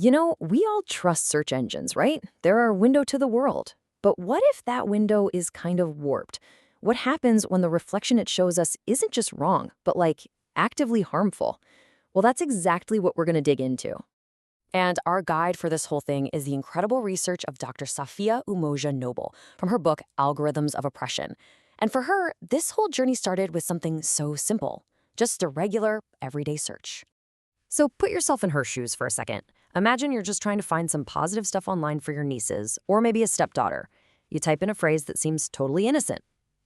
We all trust search engines, right? They're our window to the world. But what if that window is kind of warped? What happens when the reflection it shows us isn't just wrong, but actively harmful? Well, that's exactly what we're going to dig into. And our guide for this whole thing is the incredible research of Dr. Safiya Umoja Noble from her book, Algorithms of Oppression. And for her, this whole journey started with something so simple, just a regular, everyday search. So put yourself in her shoes for a second. Imagine you're just trying to find some positive stuff online for your nieces, or maybe a stepdaughter. You type in a phrase that seems totally innocent.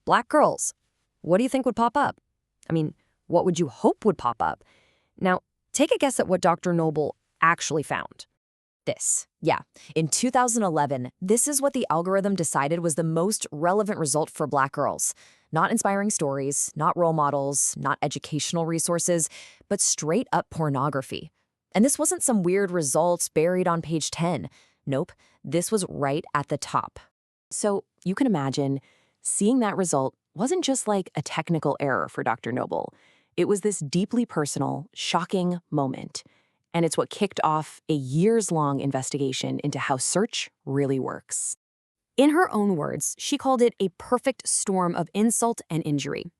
Black girls. What do you think would pop up? What would you hope would pop up? Now, take a guess at what Dr. Noble actually found. This. Yeah, in 2011, this is what the algorithm decided was the most relevant result for Black girls. Not inspiring stories, not role models, not educational resources, but straight up pornography. And this wasn't some weird results buried on page 10. Nope, this was right at the top. So you can imagine, seeing that result wasn't just like a technical error for Dr. Noble. It was this deeply personal, shocking moment. And it's what kicked off a years-long investigation into how search really works. In her own words, she called it a perfect storm of insult and injury.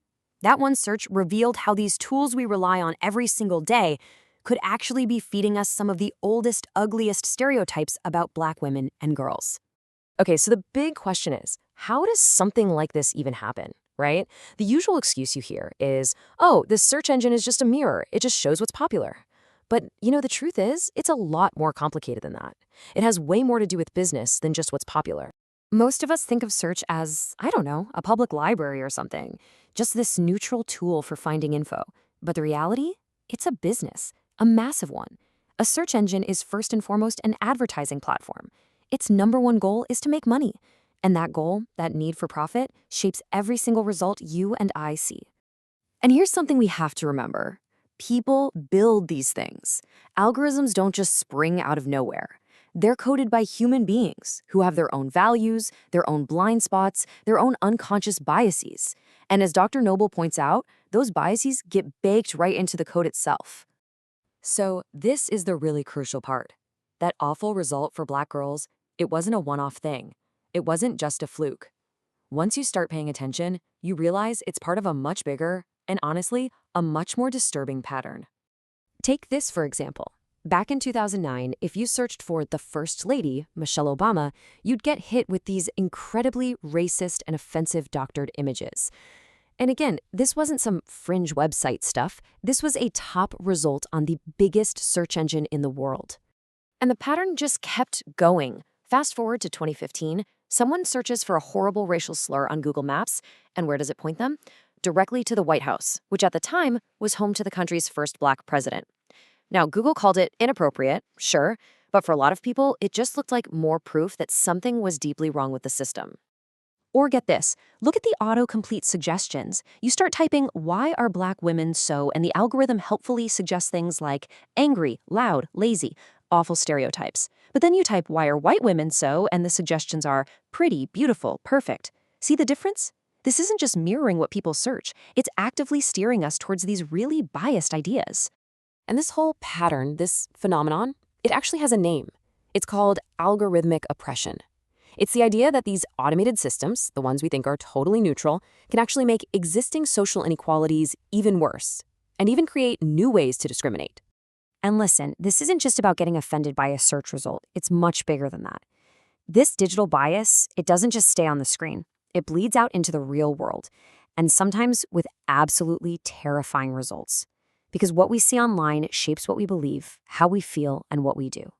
That one search revealed how these tools we rely on every single day could actually be feeding us some of the oldest, ugliest stereotypes about Black women and girls. Okay, so the big question is, how does something like this even happen, right? The usual excuse you hear is, oh, this search engine is just a mirror. It just shows what's popular. But, the truth is, it's a lot more complicated than that. It has way more to do with business than just what's popular. Most of us think of search as, a public library or something, just this neutral tool for finding info. But the reality? It's a business, a massive one. A search engine is first and foremost an advertising platform. Its number one goal is to make money. And that goal, that need for profit, shapes every single result you and I see. And here's something we have to remember. People build these things. Algorithms don't just spring out of nowhere. They're coded by human beings who have their own values, their own blind spots, their own unconscious biases. And as Dr. Noble points out, those biases get baked right into the code itself. So this is the really crucial part. That awful result for Black girls, it wasn't a one-off thing. It wasn't just a fluke. Once you start paying attention, you realize it's part of a much bigger, and honestly, a much more disturbing pattern. Take this, for example. Back in 2009, if you searched for the First Lady, Michelle Obama, you'd get hit with these incredibly racist and offensive doctored images. And again, this wasn't some fringe website stuff. This was a top result on the biggest search engine in the world. And the pattern just kept going. Fast forward to 2015, someone searches for a horrible racial slur on Google Maps, and where does it point them? Directly to the White House, which at the time was home to the country's first Black president. Now, Google called it inappropriate, sure, but for a lot of people, it just looked like more proof that something was deeply wrong with the system. Or get this, look at the autocomplete suggestions. You start typing, why are Black women so, and the algorithm helpfully suggests things like angry, loud, lazy, awful stereotypes. But then you type, why are white women so, and the suggestions are pretty, beautiful, perfect. See the difference? This isn't just mirroring what people search. It's actively steering us towards these really biased ideas. And this whole pattern, this phenomenon, it actually has a name. It's called algorithmic oppression. It's the idea that these automated systems, the ones we think are totally neutral, can actually make existing social inequalities even worse, and even create new ways to discriminate. And listen, this isn't just about getting offended by a search result. It's much bigger than that. This digital bias, it doesn't just stay on the screen. It bleeds out into the real world, and sometimes with absolutely terrifying results. Because what we see online shapes what we believe, how we feel, and what we do.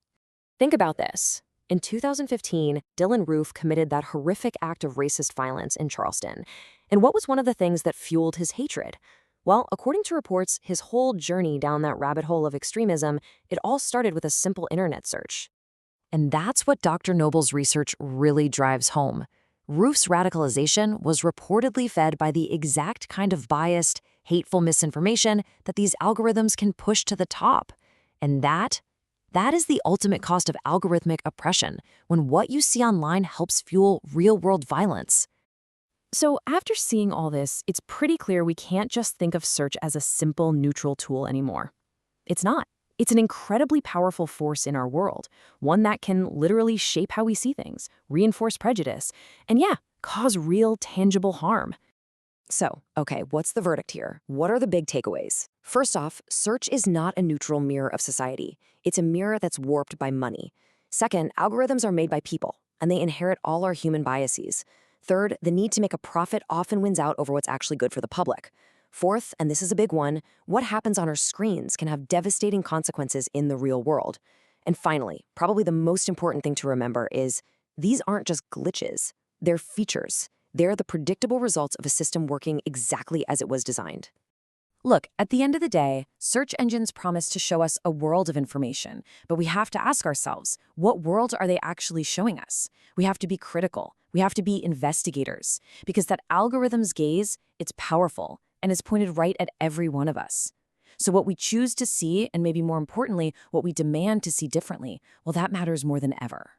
Think about this. In 2015, Dylan Roof committed that horrific act of racist violence in Charleston. And what was one of the things that fueled his hatred? Well, according to reports, his whole journey down that rabbit hole of extremism, it all started with a simple internet search. And that's what Dr. Noble's research really drives home. Roof's radicalization was reportedly fed by the exact kind of biased, hateful misinformation that these algorithms can push to the top. And that is the ultimate cost of algorithmic oppression, when what you see online helps fuel real-world violence. So after seeing all this, it's pretty clear we can't just think of search as a simple neutral tool anymore. It's not. It's an incredibly powerful force in our world, one that can literally shape how we see things, reinforce prejudice, and yeah, cause real tangible harm. So, okay, what's the verdict here? What are the big takeaways? First off, search is not a neutral mirror of society. It's a mirror that's warped by money. Second, algorithms are made by people, and they inherit all our human biases. Third, the need to make a profit often wins out over what's actually good for the public. Fourth, and this is a big one, what happens on our screens can have devastating consequences in the real world. And finally, probably the most important thing to remember is these aren't just glitches, they're features. They're the predictable results of a system working exactly as it was designed. Look, at the end of the day, search engines promise to show us a world of information, but we have to ask ourselves, what world are they actually showing us? We have to be critical. We have to be investigators, because that algorithm's gaze, it's powerful, and it's pointed right at every one of us. So what we choose to see, and maybe more importantly, what we demand to see differently, well, that matters more than ever.